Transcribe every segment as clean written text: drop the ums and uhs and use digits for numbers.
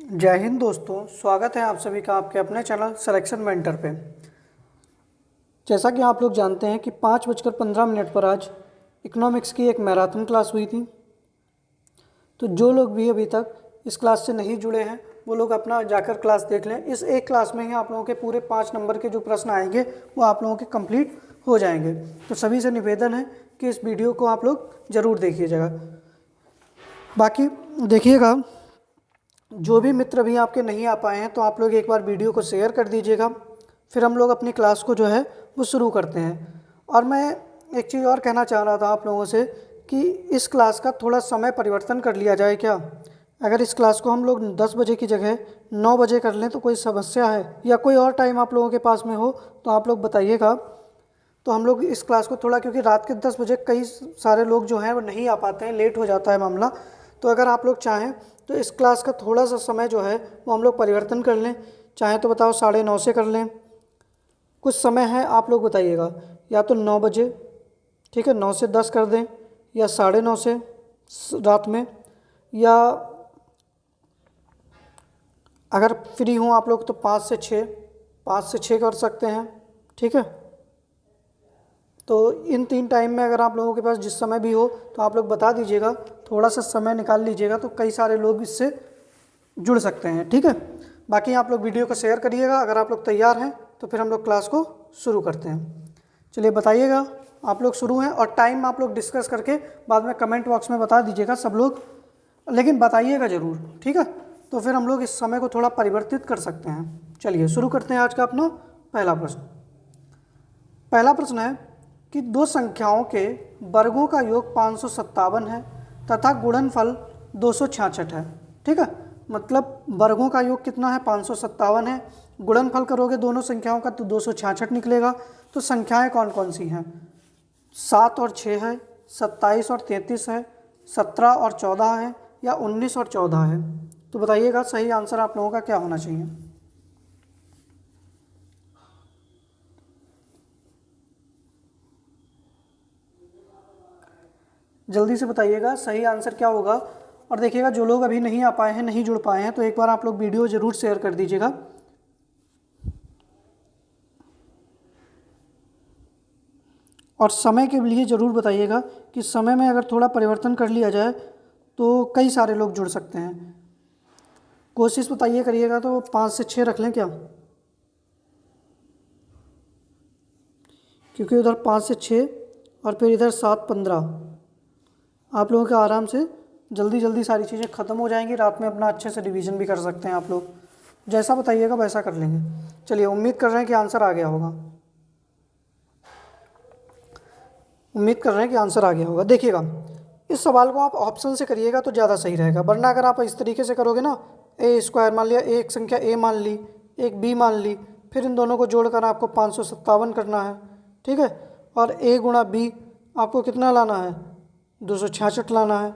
जय हिंद दोस्तों, स्वागत है आप सभी का आपके अपने चैनल सिलेक्शन मेंटर पे। जैसा कि आप लोग जानते हैं कि 5:15 पर आज इकोनॉमिक्स की एक मैराथन क्लास हुई थी। तो जो लोग भी अभी तक इस क्लास से नहीं जुड़े हैं वो लोग अपना जाकर क्लास देख लें। इस एक क्लास में ही आप लोगों के पूरे 5 नंबर के जो प्रश्न आएंगे वो आप लोगों के कंप्लीट हो जाएंगे। तो सभी से निवेदन है कि इस वीडियो को आप लोग ज़रूर देखिएगा। बाकी देखिएगा, जो भी मित्र भी आपके नहीं आ पाए हैं तो आप लोग एक बार वीडियो को शेयर कर दीजिएगा। फिर हम लोग अपनी क्लास को जो है वो शुरू करते हैं। और मैं एक चीज़ और कहना चाह रहा था आप लोगों से कि इस क्लास का थोड़ा समय परिवर्तन कर लिया जाए क्या। अगर इस क्लास को हम लोग 10 बजे की जगह 9 बजे कर लें तो कोई समस्या है, या कोई और टाइम आप लोगों के पास में हो तो आप लोग बताइएगा। तो हम लोग इस क्लास को थोड़ा, क्योंकि रात के 10 बजे कई सारे लोग जो हैं वो नहीं आ पाते हैं, लेट हो जाता है मामला। तो अगर आप लोग चाहें तो इस क्लास का थोड़ा सा समय जो है वो हम लोग परिवर्तन कर लें। चाहें तो बताओ 9:30 से कर लें, कुछ समय है आप लोग बताइएगा। या तो 9 बजे, ठीक है, 9 से 10 कर दें, या 9:30 से रात में, या अगर फ्री हों आप लोग तो 5 से 6 कर सकते हैं, ठीक है। तो इन 3 टाइम में अगर आप लोगों के पास जिस समय भी हो तो आप लोग बता दीजिएगा, थोड़ा सा समय निकाल लीजिएगा तो कई सारे लोग इससे जुड़ सकते हैं, ठीक है। बाकी आप लोग वीडियो को शेयर करिएगा। अगर आप लोग तैयार हैं तो फिर हम लोग क्लास को शुरू करते हैं। चलिए बताइएगा, आप लोग शुरू हैं, और टाइम आप लोग डिस्कस करके बाद में कमेंट बॉक्स में बता दीजिएगा सब लोग, लेकिन बताइएगा ज़रूर, ठीक है। तो फिर हम लोग इस समय को थोड़ा परिवर्तित कर सकते हैं। चलिए शुरू करते हैं आज का अपना पहला प्रश्न। पहला प्रश्न है कि दो संख्याओं के वर्गों का योग 557 है तथा गुणनफल 266 है, ठीक है। मतलब वर्गों का योग कितना है, 557 है। गुणनफल करोगे दोनों संख्याओं का तो 266 निकलेगा। तो संख्याएं कौन कौन सी हैं? 7 और 6 है, 27 और 33 है, 17 और 14 है, या 19 और 14 है। तो बताइएगा सही आंसर आप लोगों का क्या होना चाहिए। जल्दी से बताइएगा सही आंसर क्या होगा। और देखिएगा, जो लोग अभी नहीं आ पाए हैं, नहीं जुड़ पाए हैं, तो एक बार आप लोग वीडियो ज़रूर शेयर कर दीजिएगा। और समय के लिए ज़रूर बताइएगा कि समय में अगर थोड़ा परिवर्तन कर लिया जाए तो कई सारे लोग जुड़ सकते हैं। कोशिश बताइए करिएगा तो 5 से 6 रख लें क्या, क्योंकि उधर 5 से 6 और फिर इधर 7 15 आप लोगों के आराम से जल्दी जल्दी सारी चीज़ें ख़त्म हो जाएंगी। रात में अपना अच्छे से रिवीजन भी कर सकते हैं आप लोग। जैसा बताइएगा वैसा कर लेंगे। चलिए, उम्मीद कर रहे हैं कि आंसर आ गया होगा। उम्मीद कर रहे हैं कि आंसर आ गया होगा। देखिएगा, इस सवाल को आप ऑप्शन से करिएगा तो ज़्यादा सही रहेगा, वरना अगर आप इस तरीके से करोगे ना, ए स्क्वायर मान लिया, एक संख्या ए मान ली, एक बी मान ली, फिर इन दोनों को जोड़कर आपको 557 करना है, ठीक है। और ए गुणा बी आपको कितना लाना है, 266 लाना है।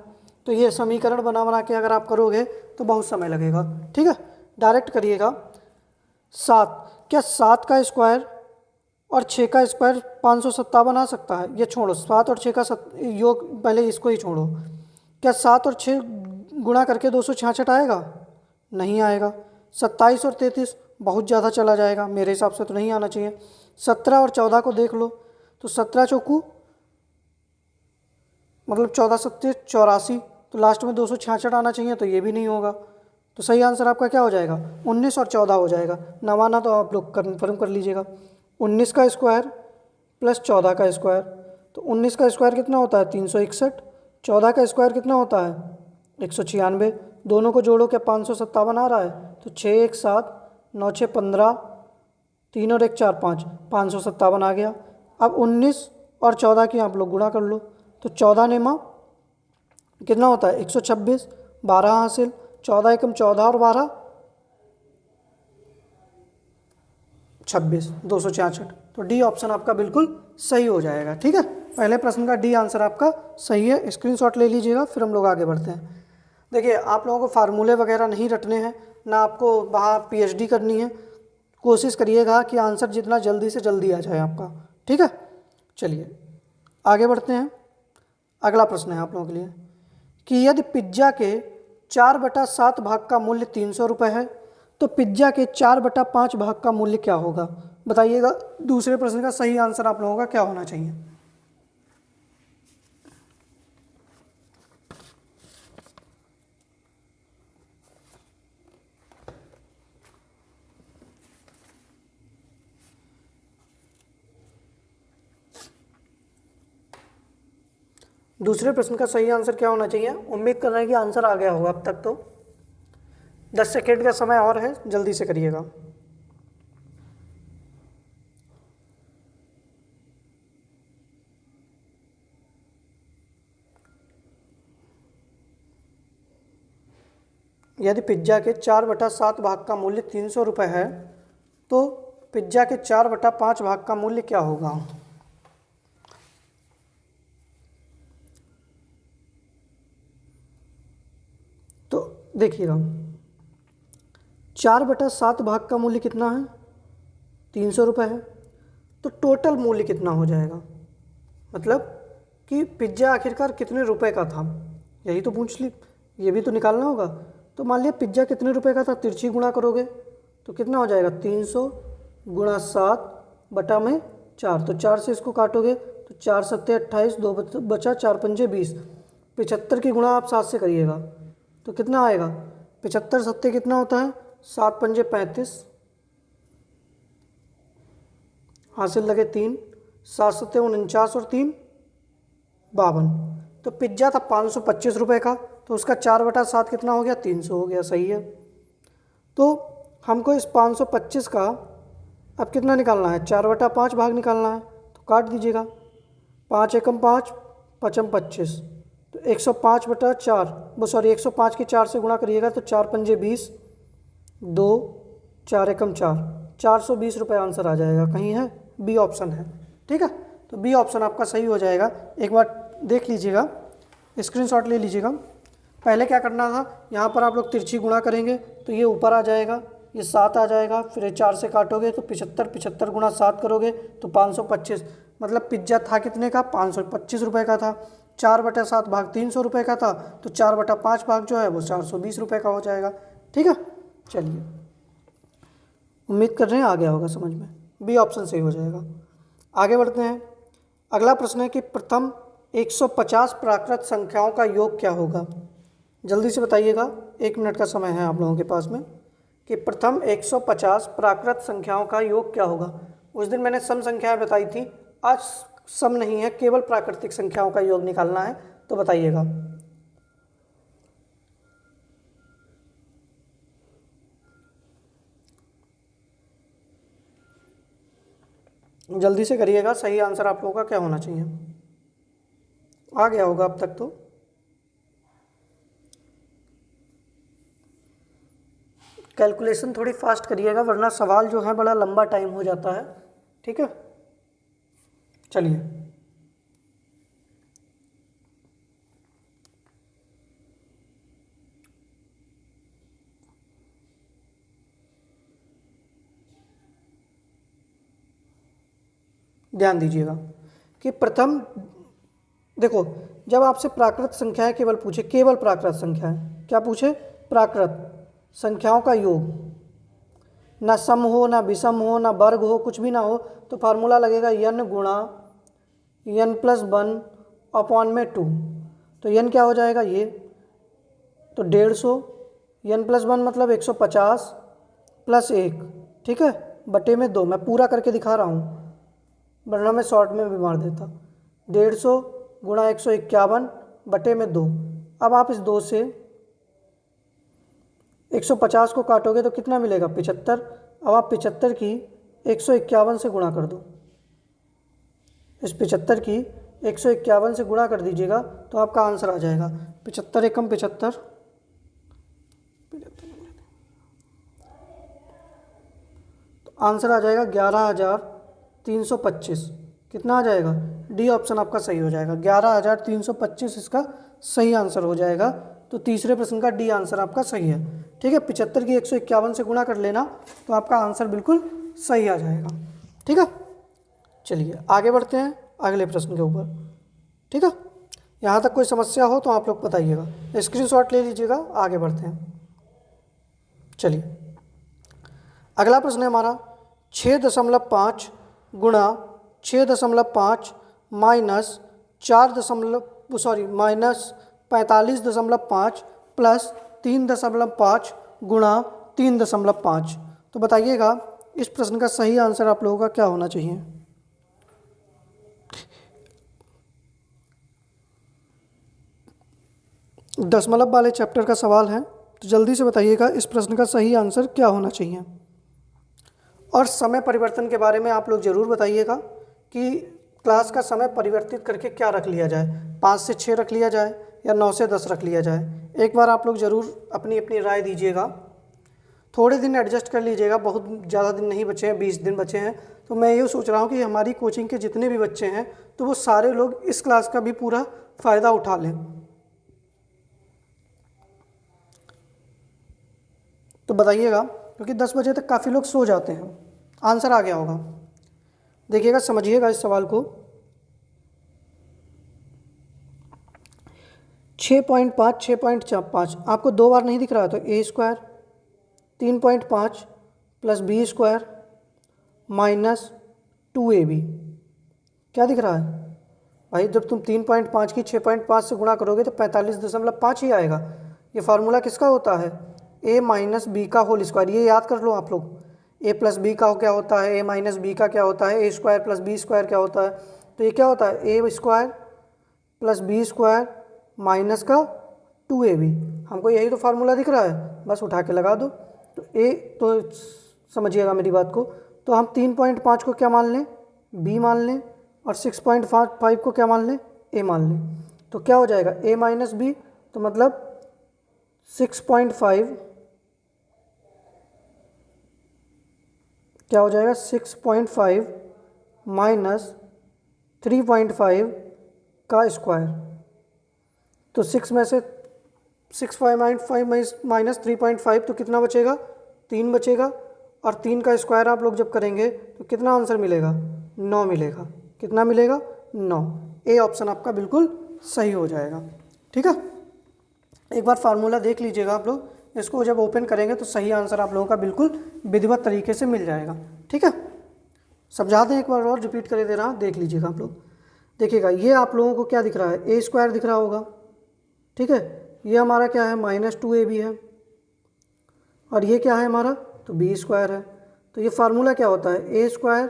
तो ये समीकरण बना बना के अगर आप करोगे तो बहुत समय लगेगा, ठीक है। डायरेक्ट करिएगा। 7, क्या 7 का स्क्वायर और 6 का स्क्वायर 557 आ सकता है? ये छोड़ो, 7 और 6 का योग, पहले इसको ही छोड़ो। क्या 7 और 6 गुणा करके 266 आएगा? नहीं आएगा। 27 और 33 बहुत ज़्यादा चला जाएगा, मेरे हिसाब से तो नहीं आना चाहिए। 17 और 14 को देख लो, तो 17 चौकू मतलब 14 सत्ते 84, तो लास्ट में 266 आना चाहिए, तो ये भी नहीं होगा। तो सही आंसर आपका क्या हो जाएगा? 19 और 14 हो जाएगा। ना माना तो आप लोग कन्फर्म कर लीजिएगा। 19 का स्क्वायर प्लस 14 का स्क्वायर, तो 19 का स्क्वायर कितना होता है? 361। 14 का स्क्वायर कितना होता है? 196। दोनों को जोड़ो, क्या 557 आ रहा है? तो 6 1 7, 9 6 15, 3 और 1 4 5, 557 आ गया। अब 19 और 14 की आप लोग गुणा कर लो, तो 14 ने माँ कितना होता है? 126। 12 हासिल, 14 एकम 14 और 12 26, 266। तो डी ऑप्शन आपका बिल्कुल सही हो जाएगा, ठीक है। पहले प्रश्न का डी आंसर आपका सही है। स्क्रीनशॉट ले लीजिएगा, फिर हम लोग आगे बढ़ते हैं। देखिए, आप लोगों को फार्मूले वगैरह नहीं रटने हैं, ना आपको वहाँ पीएचडी करनी है। कोशिश करिएगा कि आंसर जितना जल्दी से जल्दी आ जाए आपका, ठीक है। चलिए आगे बढ़ते हैं। अगला प्रश्न है आप लोगों के लिए कि यदि पिज्ज़ा के 4/7 भाग का मूल्य 300 रुपये है, तो पिज्ज़ा के 4/5 भाग का मूल्य क्या होगा? बताइएगा दूसरे प्रश्न का सही आंसर आप लोगों का क्या होना चाहिए। दूसरे प्रश्न का सही आंसर क्या होना चाहिए? उम्मीद कर रहे हैं कि आंसर आ गया होगा अब तक। तो 10 सेकेंड का समय और है, जल्दी से करिएगा। यदि पिज्ज़ा के 4/7 भाग का मूल्य 300 रुपये है, तो पिज्ज़ा के 4/5 भाग का मूल्य क्या होगा? तो देखिएगा 4/7 भाग का मूल्य कितना है? 300 रुपये है। तो टोटल मूल्य कितना हो जाएगा? मतलब कि पिज्ज़ा आखिरकार कितने रुपए का था, यही तो पूछ ली, ये भी तो निकालना होगा। तो मान लिया पिज्ज़ा कितने रुपए का था, तिरछी गुणा करोगे तो कितना हो जाएगा? 300 गुणा 7/4। तो 4 से इसको काटोगे तो 4 सत्ते 28, 2 बचा, 4 पंजे 20। 75 की गुणा आप 7 से करिएगा तो कितना आएगा? 75 सत्ते कितना होता है? 7 पंजे 35, हासिल लगे 3, 7 सत्ते 49 और 3 52। तो पिज्ज़ा था 525 रुपये का, तो उसका 4/7 कितना हो गया? 300 हो गया। सही है। तो हमको इस 525 का अब कितना निकालना है? 4/5 भाग निकालना है। तो काट दीजिएगा, 5 एकम 5, 5 25, तो 105/4, वो सॉरी 105 की 4 से गुणा करिएगा तो 4 पंजे 20, 2 4 एकम 4, 420 रुपये आंसर आ जाएगा। कहीं है? बी ऑप्शन है। ठीक है, तो बी ऑप्शन आपका सही हो जाएगा। एक बार देख लीजिएगा, स्क्रीनशॉट ले लीजिएगा। पहले क्या करना था, यहाँ पर आप लोग तिरछी गुणा करेंगे तो ये ऊपर आ जाएगा, ये 7 आ जाएगा, फिर 4 से काटोगे तो 75, 75 गुणा 7 करोगे तो 525। मतलब पिज्ज़ा था कितने का? 525 रुपये का था। 4/7 भाग 300 रुपये का था, तो 4/5 भाग जो है वो 420 रुपये का हो जाएगा। ठीक है, चलिए, उम्मीद कर रहे हैं आ गया होगा समझ में। बी ऑप्शन सही हो जाएगा। आगे बढ़ते हैं। अगला प्रश्न है कि प्रथम 150 प्राकृत संख्याओं का योग क्या होगा? जल्दी से बताइएगा, 1 मिनट का समय है आप लोगों के पास में। कि प्रथम 150 प्राकृत संख्याओं का योग क्या होगा? उस दिन मैंने सम संख्याएं बताई थी, आज सम नहीं है, केवल प्राकृतिक संख्याओं का योग निकालना है। तो बताइएगा। जल्दी से करिएगा, सही आंसर आप लोगों का क्या होना चाहिए? आ गया होगा अब तक। तो कैलकुलेशन थोड़ी फास्ट करिएगा, वरना सवाल जो है बड़ा लंबा टाइम हो जाता है। ठीक है, चलिए। ध्यान दीजिएगा कि प्रथम, देखो, जब आपसे प्राकृत संख्याएं केवल पूछे, केवल प्राकृत संख्याएं, क्या पूछे? प्राकृत संख्याओं का योग, ना सम हो, ना विषम हो, ना वर्ग हो, कुछ भी ना हो, तो फार्मूला लगेगा n गुणा n+1 अपॉन में 2। तो n क्या हो जाएगा? ये तो 150, n+1 मतलब 150 + 1, ठीक है, बटे में 2। मैं पूरा करके दिखा रहा हूँ, वरना मैं शॉर्ट में भी मार देता। 150 गुणा 151 बटे में 2। अब आप इस 2 से 150 को काटोगे तो कितना मिलेगा? 75। अब आप 75 की 151 से गुणा कर दो। इस 75 की 151 से गुणा कर दीजिएगा तो आपका आंसर आ जाएगा 75 एकम 75, तो आंसर आ जाएगा 11,325। कितना आ जाएगा? डी ऑप्शन आपका सही हो जाएगा, 11,325 इसका सही आंसर हो जाएगा। तो तीसरे प्रश्न का डी आंसर आपका सही है। ठीक है, 75 की 151 से गुणा कर लेना तो आपका आंसर बिल्कुल सही आ जाएगा। ठीक है, चलिए आगे बढ़ते हैं अगले प्रश्न के ऊपर। ठीक है, यहाँ तक कोई समस्या हो तो आप लोग बताइएगा, स्क्रीनशॉट ले लीजिएगा, आगे बढ़ते हैं। चलिए अगला प्रश्न है हमारा 6.5 गुणा 6.5 माइनस 45.5 प्लस 3.5 गुणा 3.5। तो बताइएगा इस प्रश्न का सही आंसर आप लोगों का क्या होना चाहिए। दशमलव वाले चैप्टर का सवाल है, तो जल्दी से बताइएगा इस प्रश्न का सही आंसर क्या होना चाहिए। और समय परिवर्तन के बारे में आप लोग ज़रूर बताइएगा कि क्लास का समय परिवर्तित करके क्या रख लिया जाए, 5 से 6 रख लिया जाए या 9 से 10 रख लिया जाए। एक बार आप लोग ज़रूर अपनी अपनी राय दीजिएगा। थोड़े दिन एडजस्ट कर लीजिएगा, बहुत ज़्यादा दिन नहीं बचे हैं, 20 दिन बचे हैं। तो मैं ये सोच रहा हूँ कि हमारी कोचिंग के जितने भी बच्चे हैं तो वो सारे लोग इस क्लास का भी पूरा फ़ायदा उठा लें। तो बताइएगा, क्योंकि 10 बजे तक काफ़ी लोग सो जाते हैं। आंसर आ गया होगा, देखिएगा, समझिएगा इस सवाल को। 6.5 6.5 आपको 2 बार नहीं दिख रहा, तो A square 3.5 plus B square minus 2ab क्या दिख रहा है भाई। जब तुम 3.5 की 6.5 से गुणा करोगे तो 45.5 ही आएगा। ये फार्मूला किसका होता है, a माइनस बी का होल स्क्वायर। ये याद कर लो आप लोग, a प्लस बी का क्या होता है, a माइनस बी का क्या होता है, A square plus B square क्या होता है। तो ये क्या होता है, A square plus B square minus का 2ab। हमको यही तो फार्मूला दिख रहा है, बस उठा के लगा दो। तो तो समझिएगा मेरी बात को। तो हम 3.5 को क्या मान लें, b मान लें, और 6.5 को क्या मान लें, a मान लें। तो क्या हो जाएगा, a माइनस बी, तो मतलब 6.5 क्या हो जाएगा, 6.5 माइनस 3.5 का स्क्वायर। तो 6 में से 6.5 माइनस 3.5 तो कितना बचेगा, 3 बचेगा। और 3 का स्क्वायर आप लोग जब करेंगे तो कितना आंसर मिलेगा, 9 मिलेगा। कितना मिलेगा, 9। ए ऑप्शन आपका बिल्कुल सही हो जाएगा। ठीक है, एक बार फार्मूला देख लीजिएगा आप लोग, इसको जब ओपन करेंगे तो सही आंसर आप लोगों का बिल्कुल विधिवत तरीके से मिल जाएगा। ठीक है, समझा दें एक बार और, रिपीट करे दे रहा, देख लीजिएगा आप लोग। देखिएगा ये आप लोगों को क्या दिख रहा है, ए स्क्वायर दिख रहा होगा। ठीक है, ये हमारा क्या है, माइनस 2ab है, और ये क्या है हमारा, तो बी स्क्वायर है। तो ये फार्मूला क्या होता है, A square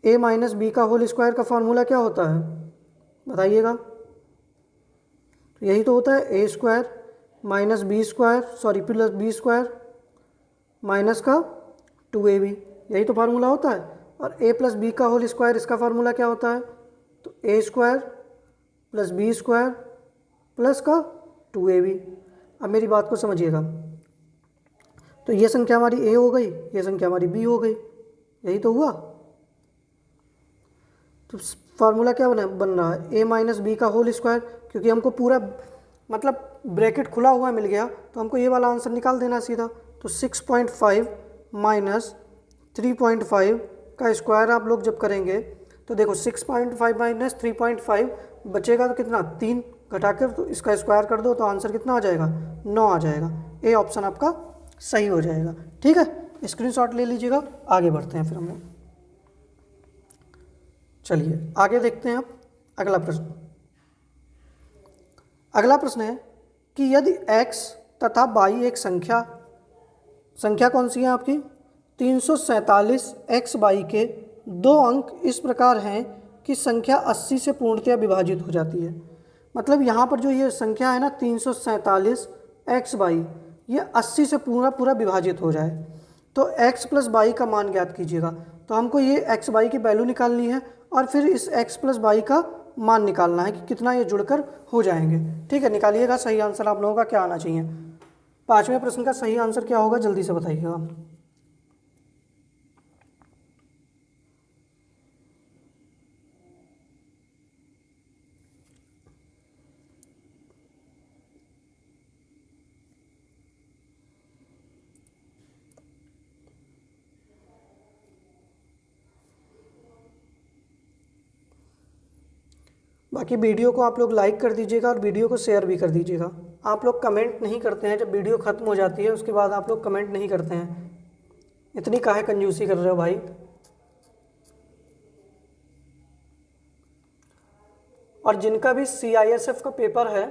A minus B का होल स्क्वायर का फार्मूला क्या होता है बताइएगा। तो यही तो होता है, A square minus B square, sorry plus B square minus का 2ab, यही तो फार्मूला होता है। और a प्लस बी का होल स्क्वायर, इसका फार्मूला क्या होता है, तो A square plus B square plus का 2ab। अब मेरी बात को समझिएगा, तो ये संख्या हमारी a हो गई, ये संख्या हमारी b हो गई, यही तो हुआ। तो फार्मूला क्या बन रहा है, a माइनस बी का होल स्क्वायर, क्योंकि हमको पूरा मतलब ब्रैकेट खुला हुआ मिल गया, तो हमको ये वाला आंसर निकाल देना सीधा। तो 6.5 माइनस 3.5 का स्क्वायर आप लोग जब करेंगे तो देखो 6.5 माइनस 3.5 बचेगा तो कितना, 3 घटाकर तो इसका स्क्वायर कर दो तो आंसर कितना आ जाएगा, 9 आ जाएगा। ए ऑप्शन आपका सही हो जाएगा। ठीक है, स्क्रीनशॉट ले लीजिएगा, आगे बढ़ते हैं फिर हम लोग। चलिए आगे देखते हैं अब अगला प्रश्न। अगला प्रश्न है कि यदि x तथा y एक संख्या कौन सी है आपकी, 347 x y के 2 अंक इस प्रकार हैं कि संख्या 80 से पूर्णतया विभाजित हो जाती है। मतलब यहाँ पर जो ये संख्या है ना 347 x y, ये 80 से पूरा विभाजित हो जाए तो x प्लस वाई का मान ज्ञात कीजिएगा। तो हमको ये x y की वैल्यू निकालनी है और फिर इस x प्लस वाई का मान निकालना है कि कितना ये जुड़कर हो जाएंगे। ठीक है, निकालिएगा, सही आंसर आप लोगों का क्या आना चाहिए। 5वें प्रश्न का सही आंसर क्या होगा, जल्दी से बताइएगा। बाकी वीडियो को आप लोग लाइक कर दीजिएगा और वीडियो को शेयर भी कर दीजिएगा। आप लोग कमेंट नहीं करते हैं, जब वीडियो ख़त्म हो जाती है उसके बाद आप लोग कमेंट नहीं करते हैं, इतनी काहे कंजूसी कर रहे हो भाई। और जिनका भी CISF का पेपर है,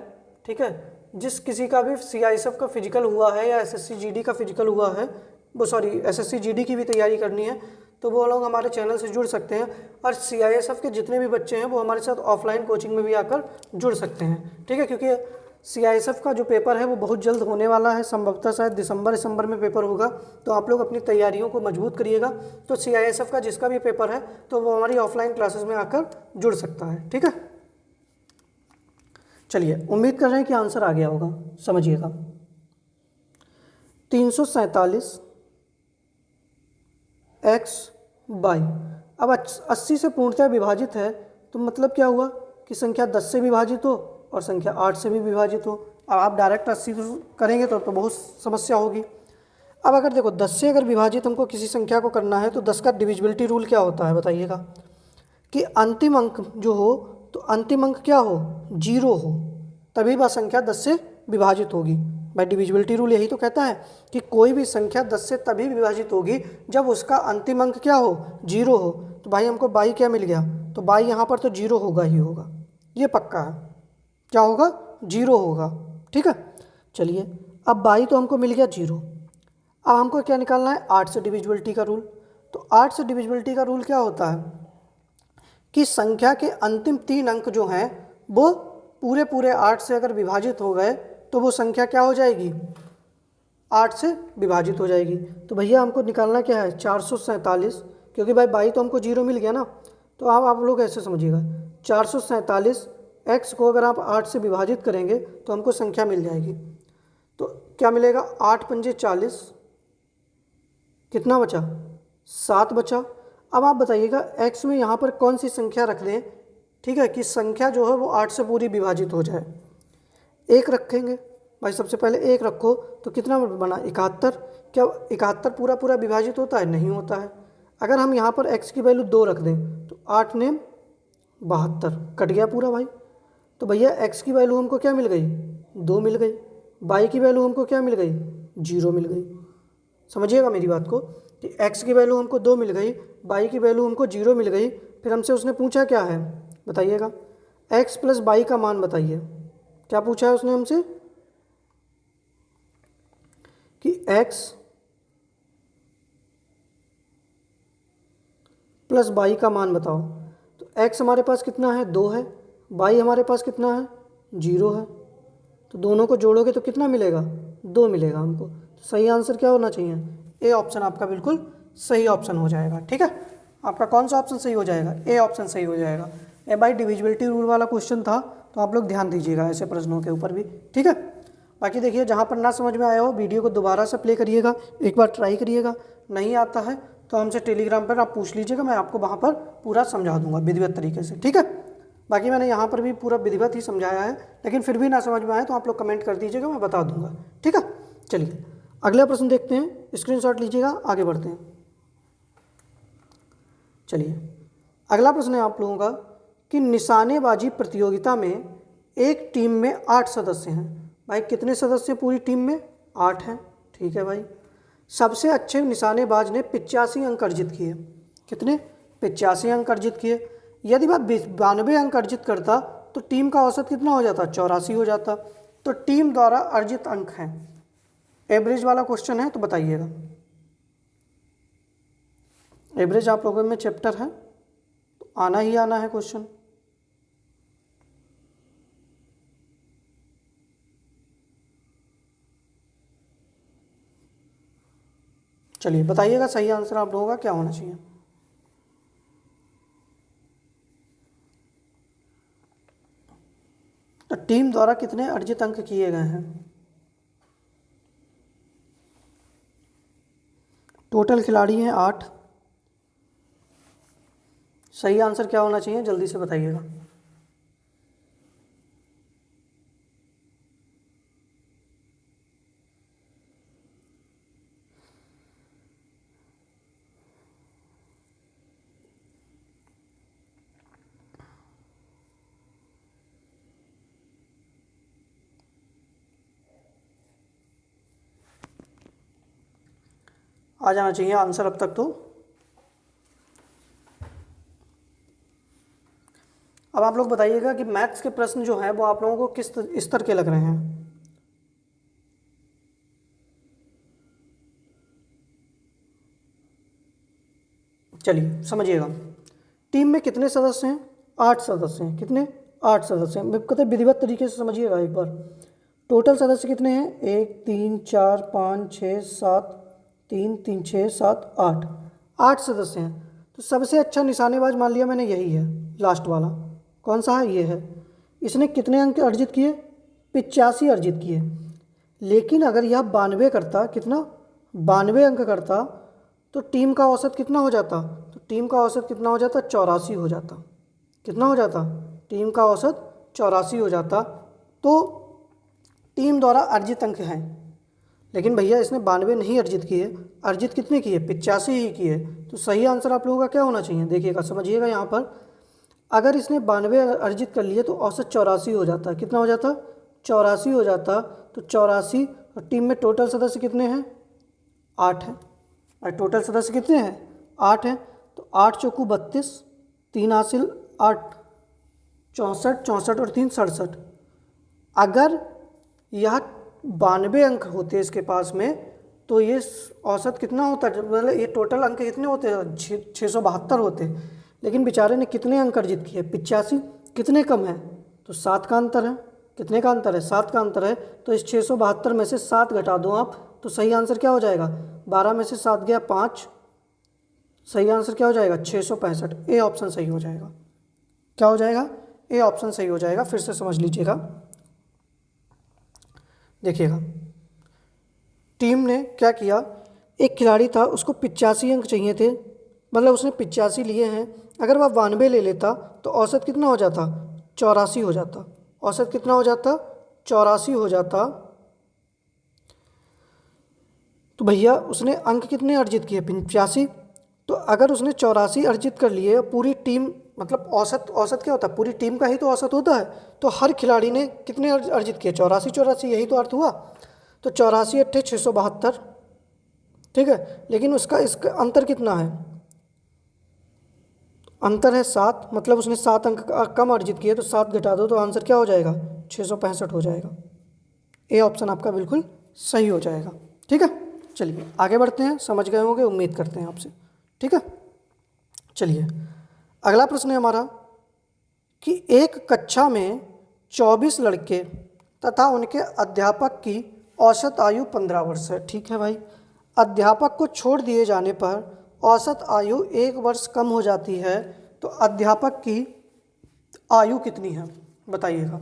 ठीक है, जिस किसी का भी CISF का फिजिकल हुआ है या SSC GD का फिजिकल हुआ है, वो सॉरी SSC GD की भी तैयारी करनी है, तो वो लोग हमारे चैनल से जुड़ सकते हैं। और CISF के जितने भी बच्चे हैं वो हमारे साथ ऑफलाइन कोचिंग में भी आकर जुड़ सकते हैं, ठीक है, क्योंकि CISF का जो पेपर है वो बहुत जल्द होने वाला है, संभवतः शायद दिसंबर में पेपर होगा। तो आप लोग अपनी तैयारियों को मजबूत करिएगा। तो CISF का जिसका भी पेपर है तो वो हमारी ऑफलाइन क्लासेस में आकर जुड़ सकता है, ठीक है। चलिए, उम्मीद कर रहे हैं कि आंसर आ गया होगा, समझिएगा। 347 x बाई, अब 80 से पूर्णतः विभाजित है, तो मतलब क्या हुआ कि संख्या 10 से विभाजित हो और संख्या 8 से भी विभाजित हो। अब आप डायरेक्ट 80 करेंगे तो बहुत समस्या होगी। अब अगर देखो 10 से अगर विभाजित हमको किसी संख्या को करना है तो 10 का डिविजिबिलिटी रूल क्या होता है बताइएगा, कि अंतिम अंक जो हो, तो अंतिम अंक क्या हो, 0 हो, तभी वह संख्या 10 से विभाजित होगी। भाई डिविजिबिलिटी रूल यही तो कहता है कि कोई भी संख्या 10 से तभी विभाजित होगी जब उसका अंतिम अंक क्या हो, 0 हो। तो भाई हमको बाई क्या मिल गया, तो बाई यहाँ पर तो 0 होगा ही होगा, ये पक्का है। क्या होगा, 0 होगा, ठीक है। चलिए, अब बाई तो हमको मिल गया 0। अब हमको क्या निकालना है, 8 से डिविजिबिलिटी का रूल। तो 8 से डिविजिबिलिटी का रूल क्या होता है कि संख्या के अंतिम 3 अंक जो हैं वो पूरे पूरे 8 से अगर विभाजित हो गए तो वो संख्या क्या हो जाएगी, 8 से विभाजित हो जाएगी। तो भैया हमको निकालना क्या है, 447, क्योंकि भाई बाई तो हमको 0 मिल गया ना। तो आप लोग ऐसे समझिएगा, 447 x को अगर आप 8 से विभाजित करेंगे तो हमको संख्या मिल जाएगी। तो क्या मिलेगा, 8 पंजे 40, कितना बचा, 7 बचा। अब आप बताइएगा x में यहाँ पर कौन सी संख्या रख दें, ठीक है, कि संख्या जो है वो 8 से पूरी विभाजित हो जाए। 1 रखेंगे भाई, सबसे पहले 1 रखो तो कितना बना, 71। क्या 71 पूरा पूरा विभाजित होता है, नहीं होता है। अगर हम यहाँ पर x की वैल्यू 2 रख दें तो 8 ने 72, कट गया पूरा भाई। तो भैया x की वैल्यू हमको क्या मिल गई, 2 मिल गई। y की वैल्यू हमको क्या मिल गई, 0 मिल गई। समझिएगा मेरी बात को, कि x की वैल्यू हमको 2 मिल गई, y की वैल्यू हमको 0 मिल गई। फिर हमसे उसने पूछा क्या है बताइएगा, x प्लस y का मान बताइए। क्या पूछा है उसने हमसे कि x प्लस y का मान बताओ। तो x हमारे पास कितना है, 2 है, y हमारे पास कितना है, 0 है। तो दोनों को जोड़ोगे तो कितना मिलेगा, 2 मिलेगा हमको। तो सही आंसर क्या होना चाहिए, ए ऑप्शन आपका बिल्कुल सही ऑप्शन हो जाएगा, ठीक है। आपका कौन सा ऑप्शन सही हो जाएगा, ए ऑप्शन सही हो जाएगा। ए भाई डिविजिबिलिटी रूल वाला क्वेश्चन था, तो आप लोग ध्यान दीजिएगा ऐसे प्रश्नों के ऊपर भी, ठीक है। बाकी देखिए, जहाँ पर ना समझ में आया हो वीडियो को दोबारा से प्ले करिएगा, एक बार ट्राई करिएगा। नहीं आता है तो हमसे टेलीग्राम पर आप पूछ लीजिएगा, मैं आपको वहाँ पर पूरा समझा दूंगा विधिवत तरीके से, ठीक है। बाकी मैंने यहाँ पर भी पूरा विधिवत ही समझाया है, लेकिन फिर भी ना समझ में आए तो आप लोग कमेंट कर दीजिएगा, मैं बता दूंगा, ठीक है। चलिए अगला प्रश्न देखते हैं, स्क्रीनशॉट लीजिएगा, आगे बढ़ते हैं। चलिए अगला प्रश्न है आप लोगों का कि निशानेबाजी प्रतियोगिता में एक टीम में 8 सदस्य हैं। भाई कितने सदस्य पूरी टीम में, 8 हैं, ठीक है भाई। सबसे अच्छे निशानेबाज ने 85 अंक अर्जित किए। कितने, 85 अंक अर्जित किए। यदि वह 92 अंक अर्जित करता तो टीम का औसत कितना हो जाता, 84 हो जाता। तो टीम द्वारा अर्जित अंक हैं, एवरेज वाला क्वेश्चन है, तो बताइएगा। एवरेज आप लोगों में चैप्टर है तो आना ही आना है क्वेश्चन। चलिए बताइएगा सही आंसर आप लोगों का क्या होना चाहिए। तो टीम द्वारा कितने अर्जित अंक किए गए हैं, टोटल खिलाड़ी हैं 8। सही आंसर क्या होना चाहिए जल्दी से बताइएगा। आ जाना चाहिए आंसर अब तक तो। अब आप लोग बताइएगा कि मैथ्स के प्रश्न जो हैं वो आप लोगों को किस स्तर के लग रहे हैं। चलिए समझिएगा, टीम में कितने सदस्य हैं? 8 सदस्य हैं। कितने? 8 सदस्य हैं। कहते विधिवत तरीके से समझिएगा एक बार। टोटल सदस्य कितने हैं? 1 3 4 5 6 7, 3 3 6 7 8, 8 सदस्य हैं। तो सबसे अच्छा निशानेबाज मान लिया मैंने यही है, लास्ट वाला। कौन सा है? ये है। इसने कितने अंक अर्जित किए? 85 अर्जित किए। लेकिन अगर यह 92 करता, कितना? 92 अंक करता, तो टीम का औसत कितना हो जाता? तो टीम का औसत कितना हो जाता? 84 हो जाता। कितना हो जाता? टीम का औसत 84 हो जाता। तो टीम द्वारा अर्जित अंक हैं, लेकिन भैया इसने 92 नहीं अर्जित किए। अर्जित कितने किए? 85 ही किए। तो सही आंसर आप लोगों का क्या होना चाहिए? देखिएगा, समझिएगा यहाँ पर, अगर इसने 92 अर्जित कर लिए तो औसत 84 हो जाता। कितना हो जाता? 84 हो जाता। तो 84, और टीम में टोटल सदस्य कितने हैं? 8 हैं। और टोटल सदस्य कितने हैं? 8 हैं। तो 8 चौकू 32, 3 हासिल 8, 64, 64 और 3 67। अगर यह 92 अंक होते इसके पास में, तो ये औसत कितना होता? मतलब ये टोटल अंक कितने होते? 672 होते। लेकिन बेचारे ने कितने अंक अर्जित किए? 85। कितने कम है? तो 7 का अंतर है। कितने का अंतर है? 7 का अंतर है। तो इस 672 में से 7 घटा दो आप, तो सही आंसर क्या हो जाएगा? 12 में से 7 गया 5, सही आंसर क्या हो जाएगा? 665। ए ऑप्शन सही हो जाएगा। क्या हो जाएगा? ए ऑप्शन सही हो जाएगा। फिर से समझ लीजिएगा, देखिएगा, टीम ने क्या किया, एक खिलाड़ी था, उसको 85 अंक चाहिए थे, मतलब उसने 85 लिए हैं। अगर वह 92 ले लेता तो औसत कितना हो जाता? 84 हो जाता। औसत कितना हो जाता? 84 हो जाता। तो भैया उसने अंक कितने अर्जित किए? 85। तो अगर उसने 84 अर्जित कर लिए, पूरी टीम, मतलब औसत, औसत क्या होता है? पूरी टीम का ही तो औसत होता है। तो हर खिलाड़ी ने कितने अर्जित किए? 84 84, यही तो अर्थ हुआ। तो 84 अट्ठे 672, ठीक है। लेकिन उसका इसका अंतर कितना है? अंतर है 7, मतलब उसने 7 अंक कम अर्जित किए। तो 7 घटा दो तो आंसर क्या हो जाएगा? 665 हो जाएगा। ए ऑप्शन आपका बिल्कुल सही हो जाएगा। ठीक है, चलिए आगे बढ़ते हैं। समझ गए होंगे, उम्मीद करते हैं आपसे। ठीक है, चलिए अगला प्रश्न है हमारा कि एक कक्षा में 24 लड़के तथा उनके अध्यापक की औसत आयु 15 वर्ष है। ठीक है भाई, अध्यापक को छोड़ दिए जाने पर औसत आयु 1 वर्ष कम हो जाती है, तो अध्यापक की आयु कितनी है? बताइएगा।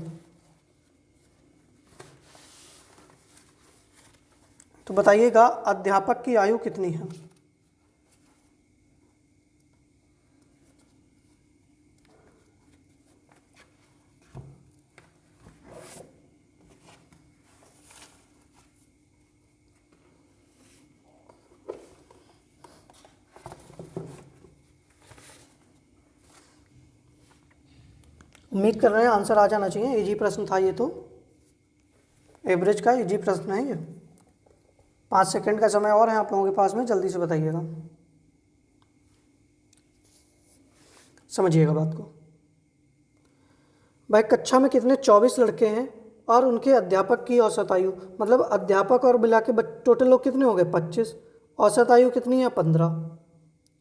तो बताइएगा अध्यापक की आयु कितनी है? उम्मीद कर रहे हैं आंसर आ जाना चाहिए। इजी प्रश्न था ये, तो एवरेज का इजी प्रश्न है ये। 5 सेकंड का समय और है आप लोगों के पास में, जल्दी से बताइएगा, समझिएगा बात को। भाई कक्षा में कितने? 24 लड़के हैं और उनके अध्यापक की औसत आयु, मतलब अध्यापक और मिला के टोटल लोग कितने हो गए? 25। औसत आयु कितनी है? 15।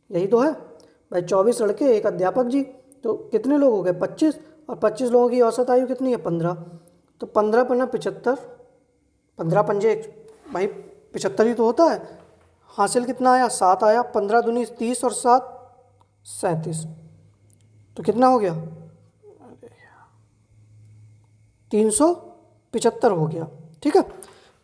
यही तो है भाई, 24 लड़के, एक अध्यापक जी, तो कितने लोग हो गए? 25। और 25 लोगों की औसत आयु कितनी है? 15। तो 15 पन्ना 75, 15 पंजे भाई 75 ही तो होता है। हासिल कितना आया? 7 आया। 15 दूनी 30 और 7 37, तो कितना हो गया? 375 हो गया। ठीक है,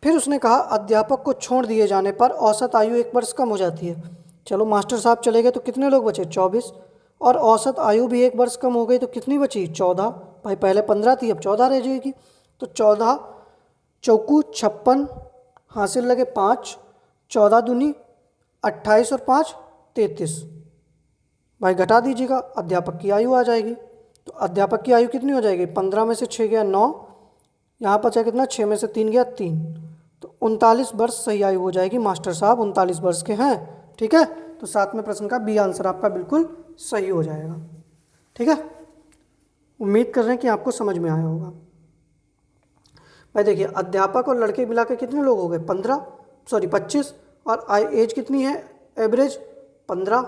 फिर उसने कहा अध्यापक को छोड़ दिए जाने पर औसत आयु 1 वर्ष कम हो जाती है। चलो मास्टर साहब चले गए तो कितने लोग बचे? 24। और औसत आयु भी 1 वर्ष कम हो गई, तो कितनी बची? 14। भाई पहले 15 थी, अब 14 रह जाएगी। तो 14 चौकू 56, हासिल लगे 5, 14 दूनी 28 और 5 33। भाई घटा दीजिएगा, अध्यापक की आयु आ जाएगी। तो अध्यापक की आयु कितनी हो जाएगी? 15 में से 6 गया 9, यहाँ बचा कितना? 6 में से 3 गया 3, तो 39 वर्ष सही आयु हो जाएगी। मास्टर साहब 39 वर्ष के हैं। ठीक है, तो 7वें प्रश्न का बी आंसर आपका बिल्कुल सही हो जाएगा। ठीक है, उम्मीद कर रहे हैं कि आपको समझ में आया होगा। भाई देखिए, अध्यापक और लड़के मिला के कितने लोग हो गए? 25, और एज कितनी है एवरेज? 15।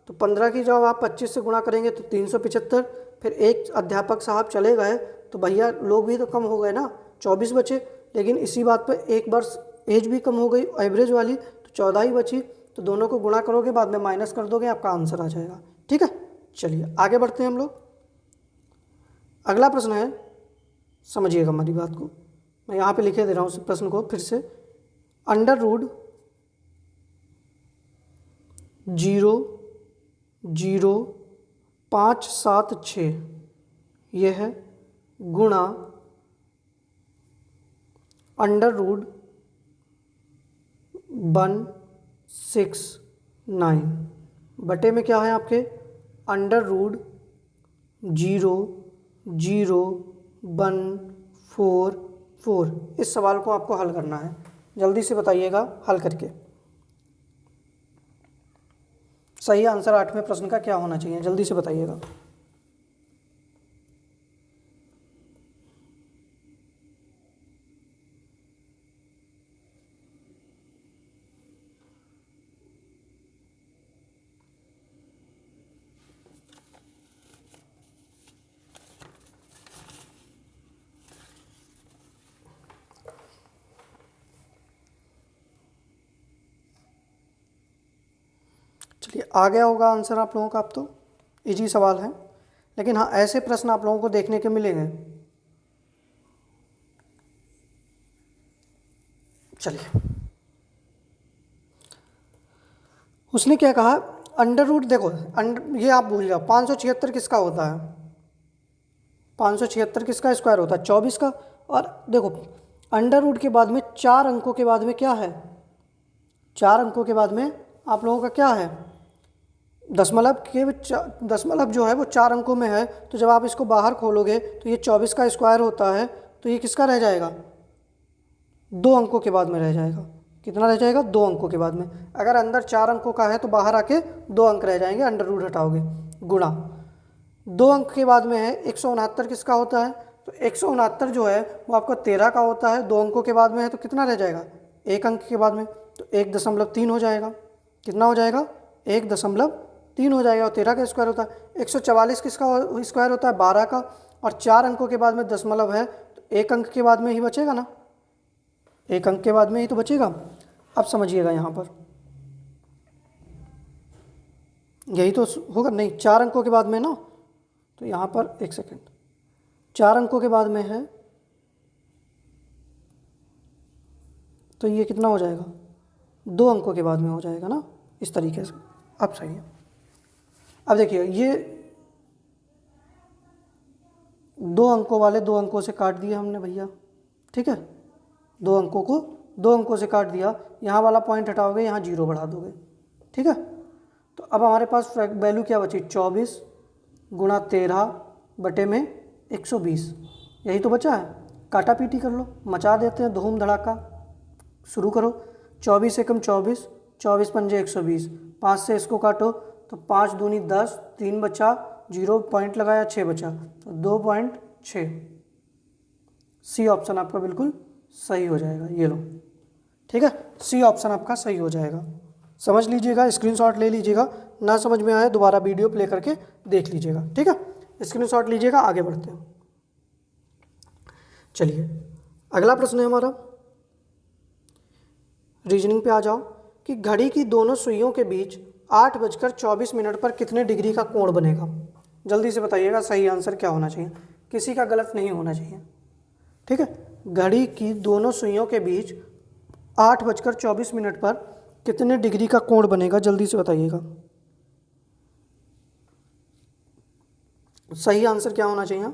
तो 15 की जब आप 25 से गुणा करेंगे तो 375। फिर एक अध्यापक साहब चले गए तो भैया लोग भी तो कम हो गए ना, 24 बचे। लेकिन इसी बात पर एक वर्ष एज भी कम हो गई एवरेज वाली, तो 14 ही बची। तो दोनों को गुणा करोगे, बाद में माइनस कर दोगे, आपका आंसर आ जाएगा। ठीक है, चलिए आगे बढ़ते हैं हम लोग। अगला प्रश्न है, समझिएगा हमारी बात को, मैं यहाँ पे लिखे दे रहा हूँ प्रश्न को फिर से। अंडर रूट 0.0576 ये है, गुणा अंडर रूट 169 बटे में क्या है आपके? Under root 0.0144। इस सवाल को आपको हल करना है, जल्दी से बताइएगा हल करके। सही आंसर 8वें प्रश्न का क्या होना चाहिए, जल्दी से बताइएगा। चलिए, आ गया होगा आंसर आप लोगों का। अब तो इजी सवाल है, लेकिन हाँ ऐसे प्रश्न आप लोगों को देखने के मिलेंगे। चलिए, उसने क्या कहा? अंडर रूट, देखो ये आप भूल जाओ, 576 किसका होता है? 576 किसका स्क्वायर होता है? 24 का। और देखो, अंडर रूट के बाद में 4 अंकों के बाद में क्या है? 4 अंकों के बाद में आप लोगों का क्या है? दशमलव जो है वो 4 अंकों में है। तो जब आप इसको बाहर खोलोगे तो ये 24 का स्क्वायर होता है, तो ये किसका रह जाएगा? 2 अंकों के बाद में रह जाएगा। कितना रह जाएगा? 2 अंकों के बाद में। अगर अंदर 4 अंकों का है तो बाहर आके 2 अंक रह जाएंगे, अंडर रूट हटाओगे, गुणा 2 अंक के बाद में है 169 किसका होता है? तो 169 जो है वो आपका 13 का होता है। 2 अंकों के बाद में है तो कितना रह जाएगा? 1 अंक के बाद में, तो 1.3 हो जाएगा। कितना हो जाएगा? 1.3 हो जाएगा। और 13 का स्क्वायर होता है। 144 किसका स्क्वायर होता है? 12 का। और 4 अंकों के बाद में दशमलव है, तो 1 अंक के बाद में ही बचेगा ना, 1 अंक के बाद में ही तो बचेगा। अब समझिएगा यहाँ पर, यही तो होगा। नहीं, 4 अंकों के बाद में ना, तो यहाँ पर एक सेकेंड, 4 अंकों के बाद में है तो ये कितना हो जाएगा? 2 अंकों के बाद में हो जाएगा ना, इस तरीके से। अब सही है। अब देखिए, ये 2 अंकों वाले 2 अंकों से काट दिए हमने भैया। ठीक है, 2 अंकों को 2 अंकों से काट दिया। यहाँ वाला पॉइंट हटाओगे, यहाँ 0 बढ़ा दोगे। ठीक है, तो अब हमारे पास वैल्यू क्या बची? 24 गुणा 13 बटे में 120, यही तो बचा है। काटा पीटी कर लो, मचा देते हैं धूम धड़ाका। शुरू करो। 24 एकम 24, 24 पंजे 120, 5 से इसको काटो तो 5 दूनी 10, 3 बचा, 0 पॉइंट लगाया, 6 बचा, तो 2.6। सी ऑप्शन आपका बिल्कुल सही हो जाएगा। ये लो, ठीक है, सी ऑप्शन आपका सही हो जाएगा। समझ लीजिएगा, स्क्रीनशॉट ले लीजिएगा। ना समझ में आए दोबारा वीडियो प्ले करके देख लीजिएगा। ठीक है, स्क्रीनशॉट लीजिएगा। आगे बढ़ते हैं। चलिए, अगला प्रश्न है हमारा, रीजनिंग पे आ जाओ, कि घड़ी की दोनों सुइयों के बीच 8:24 पर कितने डिग्री का कोण बनेगा? जल्दी से बताइएगा सही आंसर क्या होना चाहिए, किसी का गलत नहीं होना चाहिए। ठीक है, घड़ी की दोनों सुइयों के बीच 8:24 पर कितने डिग्री का कोण बनेगा? जल्दी से बताइएगा सही आंसर क्या होना चाहिए।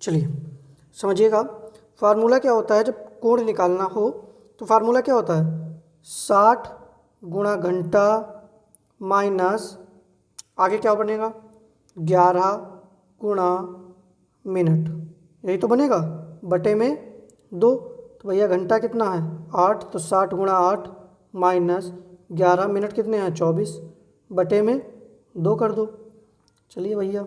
चलिए समझिएगा, फार्मूला क्या होता है जब कोण निकालना हो तो फार्मूला क्या होता है 60 गुणा घंटा माइनस आगे क्या बनेगा 11 गुणा मिनट, यही तो बनेगा बटे में 2। तो भैया घंटा कितना है 8, तो 60 गुणा 8 माइनस 11 मिनट कितने हैं 24 बटे में 2 कर दो। चलिए भैया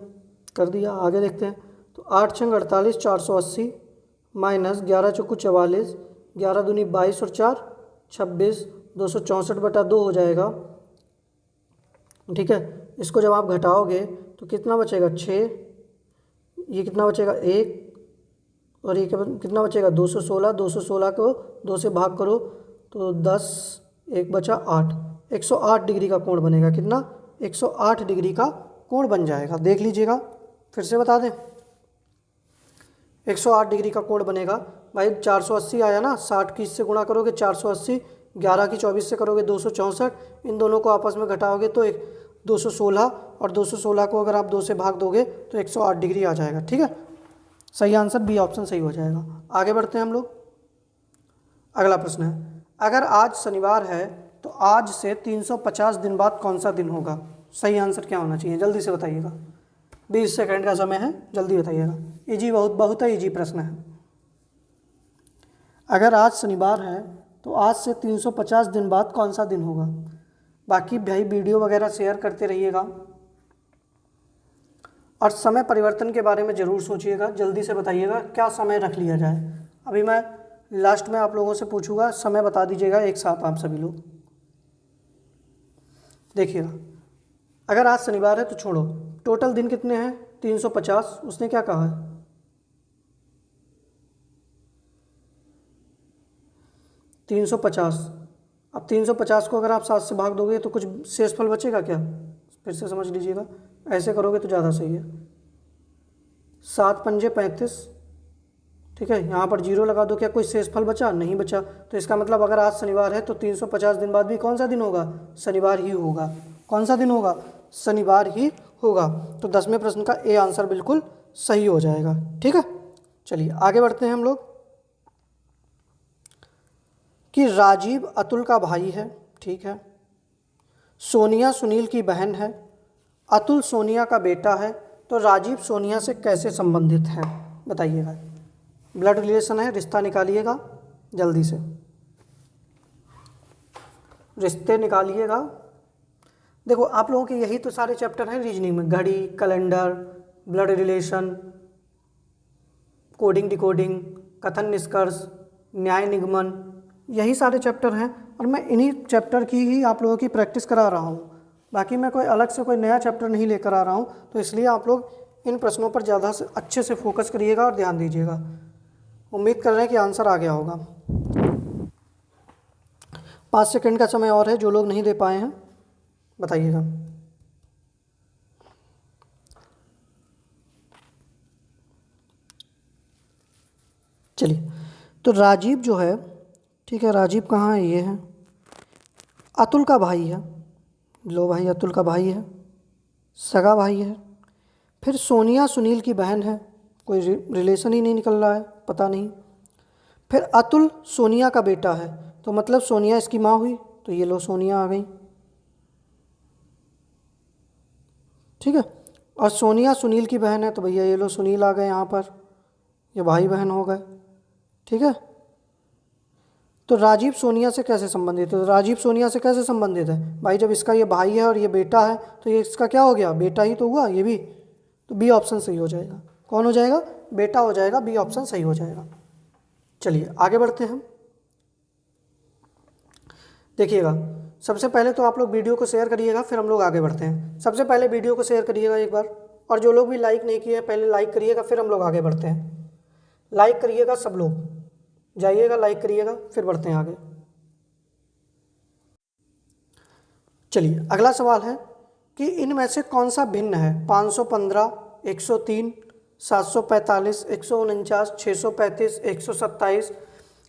कर दिया, आगे देखते हैं। तो 8 छंग 48 480 माइनस 11 चौको 44 11 दूनी 22 और 4 26 264 बटा 2 हो जाएगा। ठीक है, इसको जब आप घटाओगे तो कितना बचेगा 6, ये कितना बचेगा 1 और ये कितना बचेगा 216। 216 को 2 से भाग करो तो 10, 1 बचा 8, 108 डिग्री का कोण बनेगा। कितना 108 डिग्री का कोण बन जाएगा। देख लीजिएगा, फिर से बता दें 108 डिग्री का कोण बनेगा। भाई 480 आया ना, 60 की इससे गुणा करोगे 480, 11 की 24 से करोगे 264, इन दोनों को आपस में घटाओगे तो 216 और 216 को अगर आप 2 से भाग दोगे तो 108 डिग्री आ जाएगा। ठीक है, सही आंसर बी ऑप्शन सही हो जाएगा। आगे बढ़ते हैं हम लोग। अगला प्रश्न है, अगर आज शनिवार है तो आज से 350 दिन बाद कौन सा दिन होगा? सही आंसर क्या होना चाहिए, जल्दी से बताइएगा। 20 सेकंड का समय है, जल्दी बताइएगा। इजी, बहुत ही इजी प्रश्न है। अगर आज शनिवार है तो आज से 350 दिन बाद कौन सा दिन होगा? बाकी भाई वीडियो वगैरह शेयर करते रहिएगा और समय परिवर्तन के बारे में ज़रूर सोचिएगा। जल्दी से बताइएगा क्या समय रख लिया जाए। अभी मैं लास्ट में आप लोगों से पूछूंगा, समय बता दीजिएगा एक साथ आप सभी लोग। देखिएगा, अगर आज शनिवार है तो छोड़ो, टोटल दिन कितने हैं 350। उसने क्या कहा है 350। अब 350 को अगर आप 7 से भाग दोगे तो कुछ शेषफल बचेगा क्या? फिर से समझ लीजिएगा, ऐसे करोगे तो ज़्यादा सही है। 7 पंजे 35, ठीक है, यहाँ पर 0 लगा दो, क्या कोई शेषफल बचा? नहीं बचा। तो इसका मतलब अगर आज शनिवार है तो 350 दिन बाद भी कौन सा दिन होगा? शनिवार ही होगा। कौन सा दिन होगा? शनिवार ही होगा। तो 10वें प्रश्न का ए आंसर बिल्कुल सही हो जाएगा। ठीक है, चलिए आगे बढ़ते हैं हम लोग। कि राजीव अतुल का भाई है, ठीक है, सोनिया सुनील की बहन है, अतुल सोनिया का बेटा है, तो राजीव सोनिया से कैसे संबंधित है? बताइएगा। ब्लड रिलेशन है, रिश्ता निकालिएगा जल्दी से, रिश्ते निकालिएगा। देखो आप लोगों के यही तो सारे चैप्टर हैं रीजनिंग में, घड़ी, calendar, blood relation, coding decoding, कथन निष्कर्ष, न्याय निगमन, यही सारे चैप्टर हैं और मैं इन्हीं चैप्टर की ही आप लोगों की प्रैक्टिस करा रहा हूँ। बाकी मैं कोई अलग से कोई नया चैप्टर नहीं लेकर आ रहा हूँ, तो इसलिए आप लोग इन प्रश्नों पर ज़्यादा से अच्छे से फोकस करिएगा और ध्यान दीजिएगा। उम्मीद कर रहे हैं कि आंसर आ गया होगा। 5 सेकंड का समय और है, जो लोग नहीं दे पाए हैं बताइएगा। चलिए, तो राजीव जो है, ठीक है, राजीव कहाँ है? ये है, अतुल का भाई है। लो भाई, अतुल का भाई है, सगा भाई है। फिर सोनिया सुनील की बहन है, कोई रिलेशन ही नहीं निकल रहा है, पता नहीं। फिर अतुल सोनिया का बेटा है, तो मतलब सोनिया इसकी माँ हुई, तो ये लो सोनिया आ गई। ठीक है, और सोनिया सुनील की बहन है, तो भैया ये लो सुनील आ गए यहाँ पर, ये भाई बहन हो गए। ठीक है, तो राजीव सोनिया से कैसे संबंधित है? तो राजीव सोनिया से कैसे संबंधित है भाई? जब इसका ये भाई है और ये बेटा है तो ये इसका क्या हो गया? बेटा ही तो हुआ ये भी। तो बी ऑप्शन सही हो जाएगा। कौन हो जाएगा? बेटा हो जाएगा, बी ऑप्शन सही हो जाएगा। चलिए आगे बढ़ते हैं। देखिएगा, सबसे पहले तो आप लोग वीडियो को शेयर करिएगा, फिर हम लोग आगे बढ़ते हैं। सबसे पहले वीडियो को शेयर करिएगा एक बार, और जो लोग भी लाइक नहीं किए पहले लाइक करिएगा, फिर हम लोग आगे बढ़ते हैं। लाइक करिएगा, सब लोग जाइएगा, लाइक करिएगा, फिर बढ़ते हैं आगे। चलिए अगला सवाल है कि इनमें से कौन सा भिन्न है? 515, 103, 745, 149, 635, 127।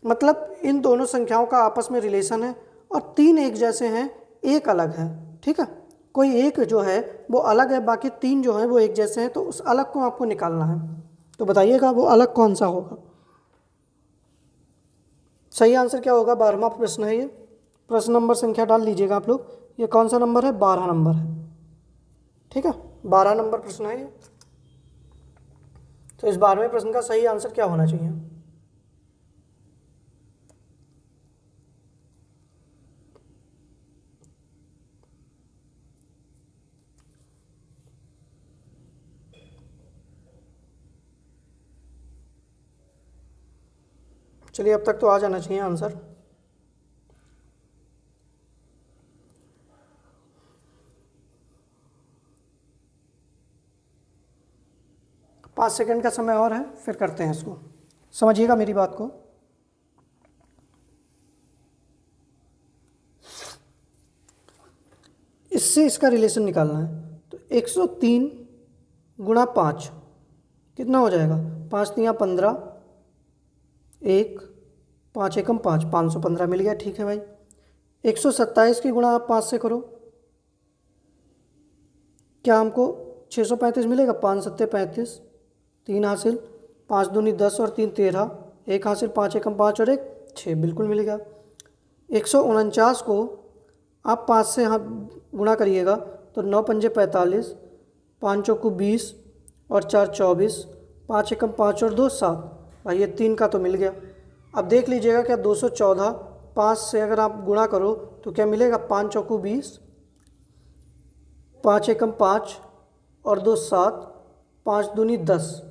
मतलब इन दोनों संख्याओं का आपस में रिलेशन है और 3 एक जैसे हैं, एक अलग है। ठीक है, कोई एक जो है वो अलग है, बाकी 3 जो है वो एक जैसे हैं, तो उस अलग को आपको निकालना है। तो बताइएगा वो अलग कौन सा होगा। सही आंसर क्या होगा? 12वां प्रश्न है ये। प्रश्न नंबर संख्या डाल लीजिएगा आप लोग। ये कौन सा नंबर है? 12 नंबर है। ठीक है, 12 नंबर प्रश्न है ये। तो इस 12वें प्रश्न का सही आंसर क्या होना चाहिए? चलिए, अब तक तो आ जाना चाहिए आंसर। पाँच सेकंड का समय और है, फिर करते हैं इसको। समझिएगा मेरी बात को। इससे इसका रिलेशन निकालना है। तो 103 गुणा 5 कितना हो जाएगा? 5 तियाँ 15, 1, 5 एकम 5, 515 मिल गया। ठीक है भाई। 127 की गुणा आप 5 से करो, क्या हमको 635 मिलेगा? 5 सत्ते 35, 3 हासिल, 5 दूनी 10 और 3 13, 1 हासिल, 5 एकम 5 और 1 6, बिल्कुल मिलेगा। 149 को आप 5 से हाँ गुणा करिएगा तो 9 पंजे 45, 5 चौकू 20 और 4 24, 5 एकम 5 और 2 7। भाई ये 3 का तो मिल गया। अब देख लीजिएगा क्या 214 5 से अगर आप गुणा करो तो क्या मिलेगा? 5 चौकू 20, 5 एकम 5 और 2 7, 5 दूनी 10।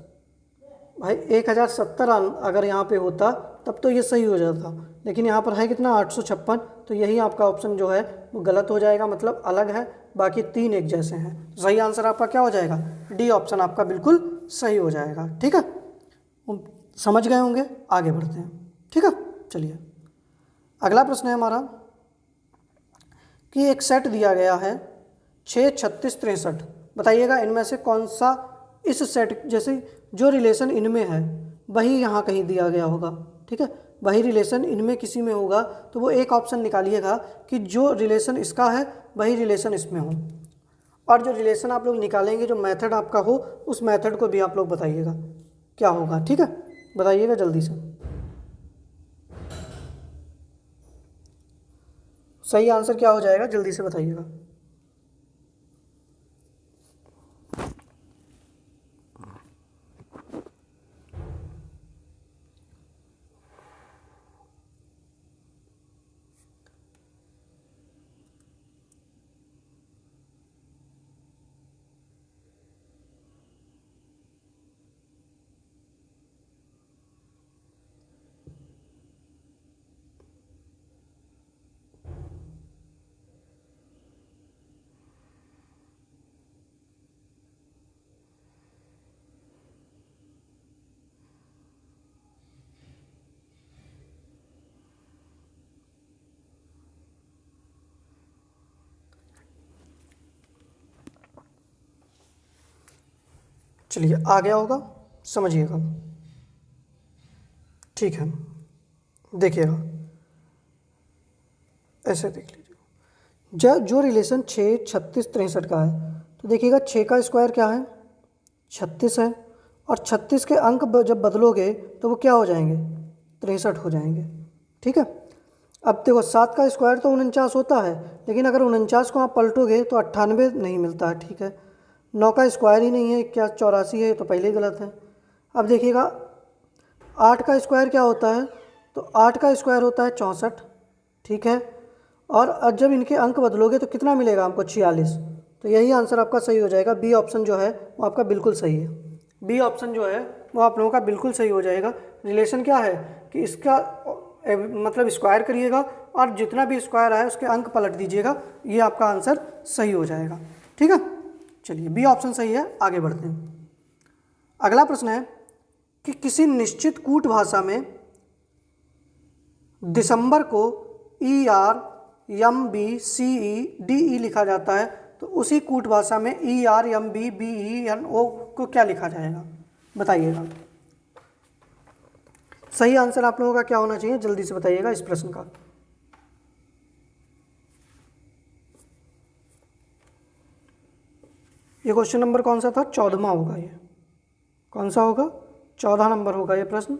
भाई 1070 अगर यहाँ पे होता तब तो ये सही हो जाता, लेकिन यहाँ पर है कितना? 856। तो यही आपका ऑप्शन जो है वो गलत हो जाएगा, मतलब अलग है, बाकी 3 एक जैसे हैं। सही आंसर आपका क्या हो जाएगा? डी ऑप्शन आपका बिल्कुल सही हो जाएगा। ठीक है, समझ गए होंगे। आगे बढ़ते हैं। ठीक है, चलिए अगला प्रश्न है हमारा कि एक सेट दिया गया है 6 36 63। बताइएगा इनमें से कौन सा इस सेट जैसे जो रिलेशन इनमें है वही यहाँ कहीं दिया गया होगा। ठीक है, वही रिलेशन इनमें किसी में होगा, तो वो एक ऑप्शन निकालिएगा कि जो रिलेशन इसका है वही रिलेशन इसमें हो। और जो रिलेशन आप लोग निकालेंगे, जो मेथड आपका हो, उस मेथड को भी आप लोग बताइएगा क्या होगा। ठीक है, बताइएगा जल्दी से। सही आंसर क्या हो जाएगा? जल्दी से बताइएगा। चलिए आ गया होगा, समझिएगा। ठीक है, देखिएगा, ऐसे देख लीजिए। जब जो रिलेशन 6 36 63 का है, तो देखिएगा 6 का स्क्वायर क्या है? 36 है। और 36 के अंक जब बदलोगे तो वो क्या हो जाएंगे? 63 हो जाएंगे। ठीक है, अब देखो 7 का स्क्वायर तो 49 होता है, लेकिन अगर 49 को आप पलटोगे तो 98 नहीं मिलता है। ठीक है, 9 का स्क्वायर ही नहीं है, क्या 84 है? तो पहले ही गलत है। अब देखिएगा 8 का स्क्वायर क्या होता है? तो 8 का स्क्वायर होता है 64। ठीक है, और अब जब इनके अंक बदलोगे तो कितना मिलेगा हमको? 46। तो यही आंसर आपका सही हो जाएगा। बी ऑप्शन जो है वो आपका बिल्कुल सही है। बी ऑप्शन जो है वो आप लोगों का बिल्कुल सही हो जाएगा। रिलेशन क्या है कि इसका मतलब स्क्वायर करिएगा और जितना भी स्क्वायर आए उसके अंक पलट दीजिएगा, ये आपका आंसर सही हो जाएगा। ठीक है, चलिए बी ऑप्शन सही है। आगे बढ़ते हैं। अगला प्रश्न है कि किसी निश्चित कूट भाषा में दिसंबर को ERMBCEDE लिखा जाता है, तो उसी कूट भाषा में ERMBBENO को क्या लिखा जाएगा? बताइएगा। सही आंसर आप लोगों का क्या होना चाहिए? जल्दी से बताइएगा इस प्रश्न का। ये क्वेश्चन नंबर कौन सा था? 14वां होगा। ये कौन सा होगा? 14 नंबर होगा ये प्रश्न।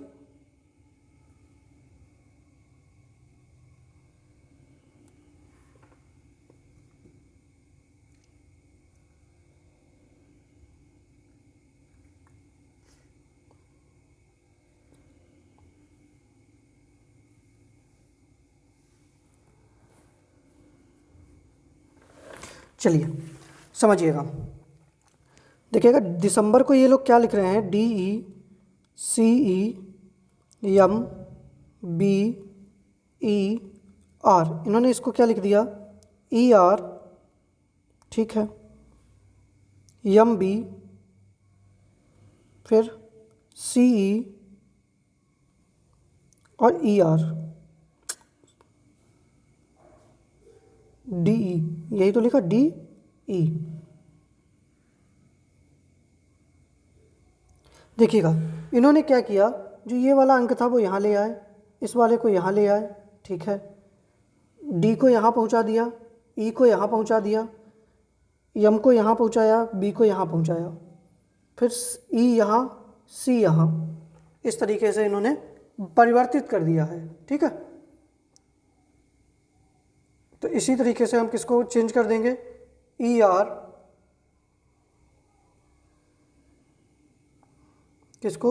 चलिए समझिएगा, देखिएगा दिसंबर को ये लोग क्या लिख रहे हैं, DECEMBER, इन्होंने इसको क्या लिख दिया ER, ठीक है, MB, फिर CE और ER, DE, यही तो लिखा DE। देखिएगा इन्होंने क्या किया, जो ये वाला अंक था वो यहाँ ले आए, इस वाले को यहाँ ले आए, ठीक है, D को यहाँ पहुँचा दिया, E को यहाँ पहुँचा दिया, M को यहाँ पहुँचाया, B को यहाँ पहुँचाया, फिर E यहाँ, C यहाँ, इस तरीके से इन्होंने परिवर्तित कर दिया है, ठीक है। तो इसी तरीके से हम किसको चेंज कर देंगे, ER, किसको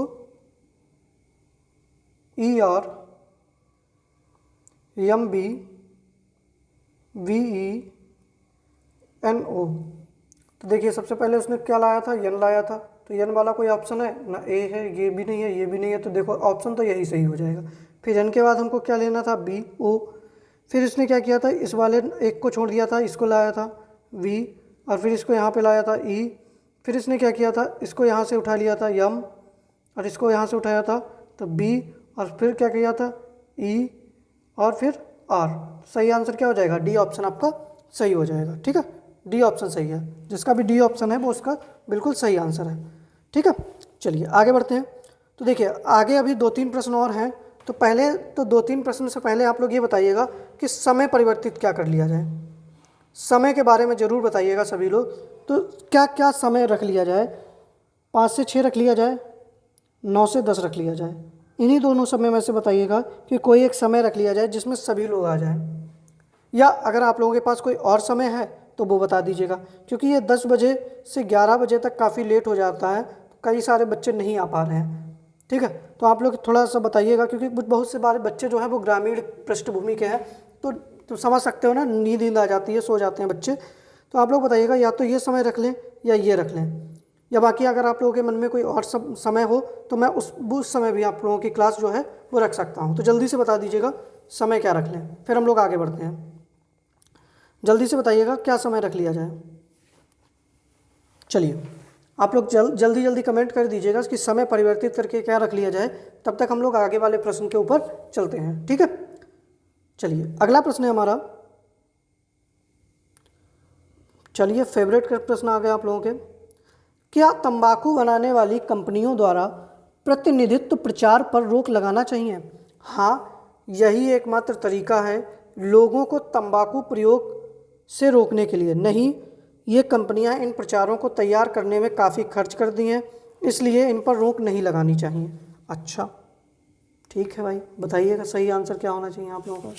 ER, MB, VE, NO। तो देखिए सबसे पहले उसने क्या लाया था, N लाया था, तो N वाला कोई ऑप्शन है ना, A है, ये भी नहीं है, ये भी नहीं है, तो देखो ऑप्शन तो यही सही हो जाएगा। फिर N के बाद हमको क्या लेना था, BO, फिर इसने क्या किया था, इस वाले एक को छोड़ दिया था, इसको लाया था V, और फिर इसको यहाँ पे लाया था E, फिर इसने क्या किया था, इसको यहाँ से उठा लिया था M, और इसको यहाँ से उठाया था तो B, और फिर क्या किया था E, और फिर R। सही आंसर क्या हो जाएगा, D ऑप्शन आपका सही हो जाएगा, ठीक है, D ऑप्शन सही है, जिसका भी D ऑप्शन है वो उसका बिल्कुल सही आंसर है, ठीक है। चलिए आगे बढ़ते हैं। तो देखिए आगे अभी 2-3 प्रश्न और हैं, तो पहले तो 2-3 प्रश्न से पहले आप लोग ये बताइएगा कि समय परिवर्तित क्या कर लिया जाए, समय के बारे में ज़रूर बताइएगा सभी लोग। तो क्या क्या समय रख लिया जाए, 5 से 6 रख लिया जाए, 9 से 10 रख लिया जाए, इन्हीं दोनों समय में से बताइएगा कि कोई एक समय रख लिया जाए जिसमें सभी लोग आ जाएं, या अगर आप लोगों के पास कोई और समय है तो वो बता दीजिएगा, क्योंकि ये 10 बजे से 11 बजे तक काफ़ी लेट हो जाता है, कई सारे बच्चे नहीं आ पा रहे हैं, ठीक है। तो आप लोग थोड़ा सा बताइएगा, क्योंकि बहुत से बारे बच्चे जो हैं वो ग्रामीण पृष्ठभूमि के हैं, तो समझ सकते हो ना, नींद आ जाती है, सो जाते हैं बच्चे। तो आप लोग बताइएगा या तो ये समय रख लें या ये रख लें, या बाकी अगर आप लोगों के मन में कोई और समय हो तो मैं उस समय भी आप लोगों की क्लास जो है वो रख सकता हूँ। तो जल्दी से बता दीजिएगा समय क्या रख लें, फिर हम लोग आगे बढ़ते हैं। जल्दी से बताइएगा क्या समय रख लिया जाए। चलिए आप लोग जल्दी कमेंट कर दीजिएगा कि समय परिवर्तित करके क्या रख लिया जाए, तब तक हम लोग आगे वाले प्रश्न के ऊपर चलते हैं, ठीक है। चलिए अगला प्रश्न है हमारा, चलिए फेवरेट का प्रश्न आ गया आप लोगों के, क्या तंबाकू बनाने वाली कंपनियों द्वारा प्रतिनिधित्व प्रचार पर रोक लगाना चाहिए? हाँ, यही एकमात्र तरीका है लोगों को तंबाकू प्रयोग से रोकने के लिए। नहीं, ये कंपनियां इन प्रचारों को तैयार करने में काफ़ी खर्च करती हैं, इसलिए इन पर रोक नहीं लगानी चाहिए। अच्छा ठीक है भाई, बताइएगा सही आंसर क्या होना चाहिए आप लोगों का।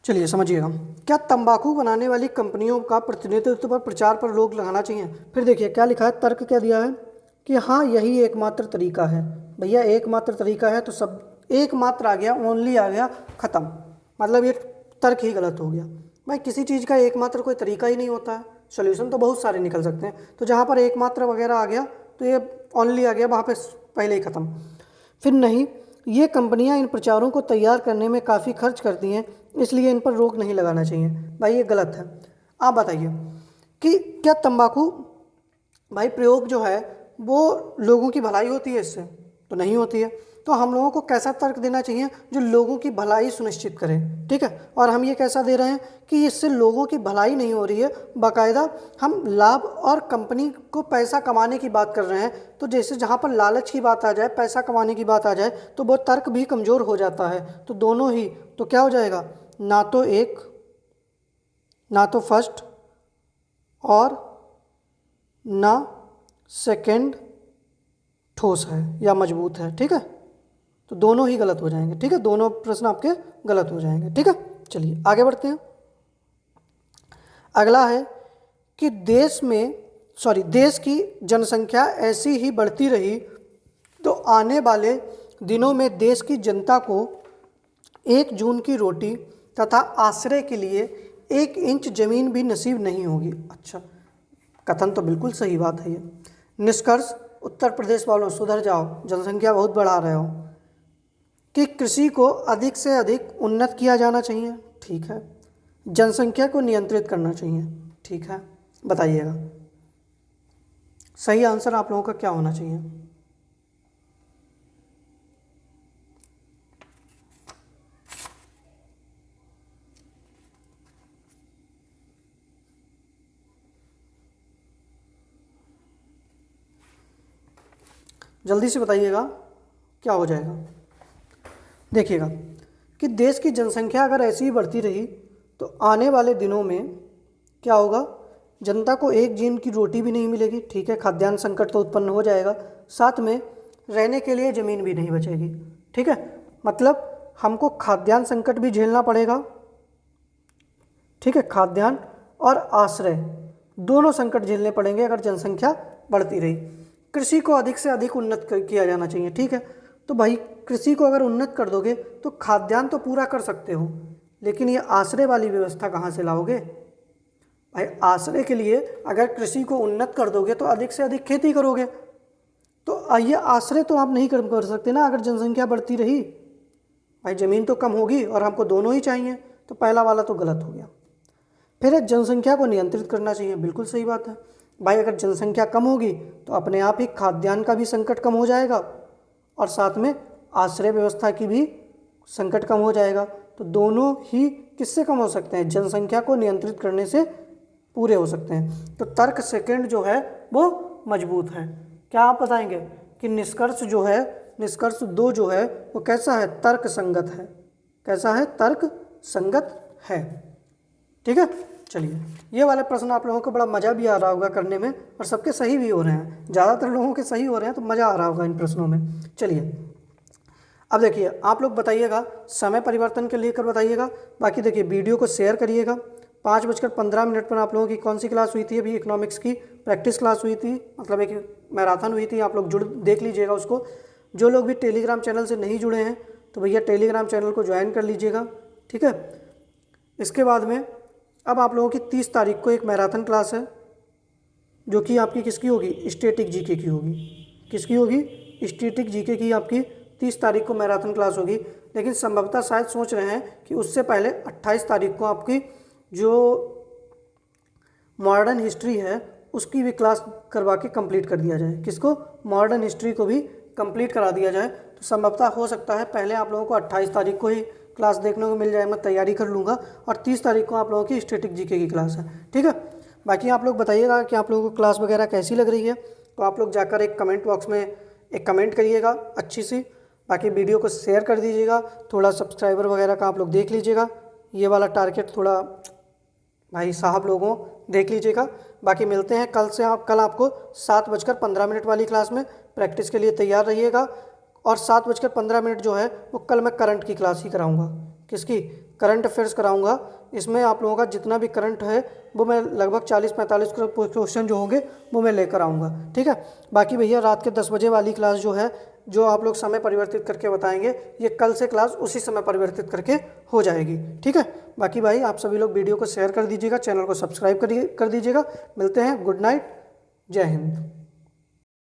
चलिए समझिएगा, क्या तंबाकू बनाने वाली कंपनियों का प्रतिनिधित्व पर प्रचार पर रोक लगाना चाहिए? फिर देखिए क्या लिखा है, तर्क क्या दिया है कि हाँ यही एकमात्र तरीका है। भैया एकमात्र तरीका है तो सब एकमात्र आ गया, ओनली आ गया, ख़त्म, मतलब ये तर्क ही गलत हो गया। भाई किसी चीज़ का एकमात्र कोई तरीका ही नहीं होता है, सोल्यूशन तो बहुत सारे निकल सकते हैं, तो जहाँ पर एकमात्र वगैरह आ गया तो ये ओनली आ गया, वहाँ पर पहले ही ख़त्म। फिर नहीं, ये कंपनियां इन प्रचारों को तैयार करने में काफ़ी खर्च करती हैं, इसलिए इन पर रोक नहीं लगाना चाहिए। भाई ये गलत है। आप बताइए कि क्या तंबाकू भाई प्रयोग जो है वो लोगों की भलाई होती है इससे? तो नहीं होती है। तो हम लोगों को कैसा तर्क देना चाहिए जो लोगों की भलाई सुनिश्चित करे, ठीक है। और हम ये कैसा दे रहे हैं कि इससे लोगों की भलाई नहीं हो रही है, बाकायदा हम लाभ और कंपनी को पैसा कमाने की बात कर रहे हैं। तो जैसे जहाँ पर लालच की बात आ जाए, पैसा कमाने की बात आ जाए, तो वो तर्क भी कमज़ोर हो जाता है। तो दोनों ही, तो क्या हो जाएगा, ना तो फर्स्ट और ना सेकंड ठोस है या मजबूत है, ठीक है। तो दोनों ही गलत हो जाएंगे, ठीक है, दोनों प्रश्न आपके गलत हो जाएंगे, ठीक है। चलिए आगे बढ़ते हैं। अगला है कि देश की जनसंख्या ऐसी ही बढ़ती रही तो आने वाले दिनों में देश की जनता को 1 जून की रोटी तथा आश्रय के लिए 1 इंच जमीन भी नसीब नहीं होगी। अच्छा, कथन तो बिल्कुल सही बात है ये। निष्कर्ष, उत्तर प्रदेश वालों सुधर जाओ, जनसंख्या बहुत बढ़ा रहे हो। कि कृषि को अधिक से अधिक उन्नत किया जाना चाहिए, ठीक है। जनसंख्या को नियंत्रित करना चाहिए, ठीक है। बताइएगा सही आंसर आप लोगों का क्या होना चाहिए। जल्दी से बताइएगा क्या हो जाएगा। देखिएगा कि देश की जनसंख्या अगर ऐसी ही बढ़ती रही तो आने वाले दिनों में क्या होगा, जनता को 1 जून की रोटी भी नहीं मिलेगी, ठीक है। खाद्यान्न संकट तो उत्पन्न हो जाएगा, साथ में रहने के लिए ज़मीन भी नहीं बचेगी, ठीक है। मतलब हमको खाद्यान्न संकट भी झेलना पड़ेगा, ठीक है। खाद्यान्न और आश्रय दोनों संकट झेलने पड़ेंगे अगर जनसंख्या बढ़ती रही। कृषि को अधिक से अधिक उन्नत किया जाना चाहिए, ठीक है। तो भाई कृषि को अगर उन्नत कर दोगे तो खाद्यान्न तो पूरा कर सकते हो, लेकिन ये आश्रय वाली व्यवस्था कहाँ से लाओगे भाई। आश्रय के लिए अगर कृषि को उन्नत कर दोगे तो अधिक से अधिक खेती करोगे, तो ये आश्रय तो आप नहीं कर सकते ना अगर जनसंख्या बढ़ती रही। भाई ज़मीन तो कम होगी और हमको दोनों ही चाहिए, तो पहला वाला तो गलत हो गया। फिर जनसंख्या को नियंत्रित करना चाहिए, बिल्कुल सही बात है भाई। अगर जनसंख्या कम होगी तो अपने आप ही खाद्यान्न का भी संकट कम हो जाएगा और साथ में आश्रय व्यवस्था की भी संकट कम हो जाएगा। तो दोनों ही किससे कम हो सकते हैं, जनसंख्या को नियंत्रित करने से पूरे हो सकते हैं। तो तर्क सेकंड जो है वो मजबूत है। क्या आप बताएंगे कि निष्कर्ष 2 जो है वो कैसा है, तर्क संगत है। कैसा है, तर्क संगत है, ठीक है। चलिए ये वाले प्रश्न आप लोगों को बड़ा मज़ा भी आ रहा होगा करने में, और सबके सही भी हो रहे हैं, ज़्यादातर लोगों के सही हो रहे हैं, तो मज़ा आ रहा होगा इन प्रश्नों में। चलिए अब देखिए आप लोग बताइएगा, समय परिवर्तन के लेकर बताइएगा। बाकी देखिए वीडियो को शेयर करिएगा। 5:15 पर आप लोगों की कौन सी क्लास हुई थी, अभी इकोनॉमिक्स की प्रैक्टिस क्लास हुई थी, मतलब एक मैराथन हुई थी, आप लोग देख लीजिएगा उसको। जो लोग भी टेलीग्राम चैनल से नहीं जुड़े हैं तो भैया टेलीग्राम चैनल को ज्वाइन कर लीजिएगा, ठीक है। इसके बाद में अब आप लोगों की 30 तारीख को एक मैराथन क्लास है जो कि आपकी किसकी होगी, स्टैटिक जीके की होगी। किसकी होगी, स्टैटिक जीके की आपकी 30 तारीख को मैराथन क्लास होगी। लेकिन संभवतः शायद सोच रहे हैं कि उससे पहले 28 तारीख को आपकी जो मॉडर्न हिस्ट्री है उसकी भी क्लास करवा के कंप्लीट कर दिया जाए। किसको, मॉडर्न हिस्ट्री को भी कंप्लीट करा दिया जाए। तो संभवतः हो सकता है पहले आप लोगों को 28 तारीख को ही क्लास देखने को मिल जाए, मैं तैयारी कर लूँगा, और 30 तारीख को आप लोगों की स्टैटिक जीके की क्लास है, ठीक है। बाकी आप लोग बताइएगा कि आप लोगों को क्लास वगैरह कैसी लग रही है, तो आप लोग जाकर एक कमेंट बॉक्स में एक कमेंट करिएगा अच्छी सी। बाकी वीडियो को शेयर कर दीजिएगा, थोड़ा सब्सक्राइबर वगैरह का आप लोग देख लीजिएगा, ये वाला टारगेट थोड़ा भाई साहब लोगों देख लीजिएगा। बाकी मिलते हैं कल आपको 7:15 वाली क्लास में। प्रैक्टिस के लिए तैयार रहिएगा। और 7:15 जो है वो कल मैं करंट की क्लास ही कराऊंगा। किसकी, करंट अफेयर्स कराऊंगा। इसमें आप लोगों का जितना भी करंट है वो मैं लगभग 40-45 क्वेश्चन जो होंगे वो मैं लेकर आऊँगा, ठीक है। बाकी भैया रात के 10 बजे वाली क्लास जो है, जो आप लोग समय परिवर्तित करके बताएंगे, ये कल से क्लास उसी समय परिवर्तित करके हो जाएगी, ठीक है। बाकी भाई आप सभी लोग वीडियो को शेयर कर दीजिएगा, चैनल को सब्सक्राइब कर दीजिएगा। मिलते हैं, गुड नाइट, जय हिंद।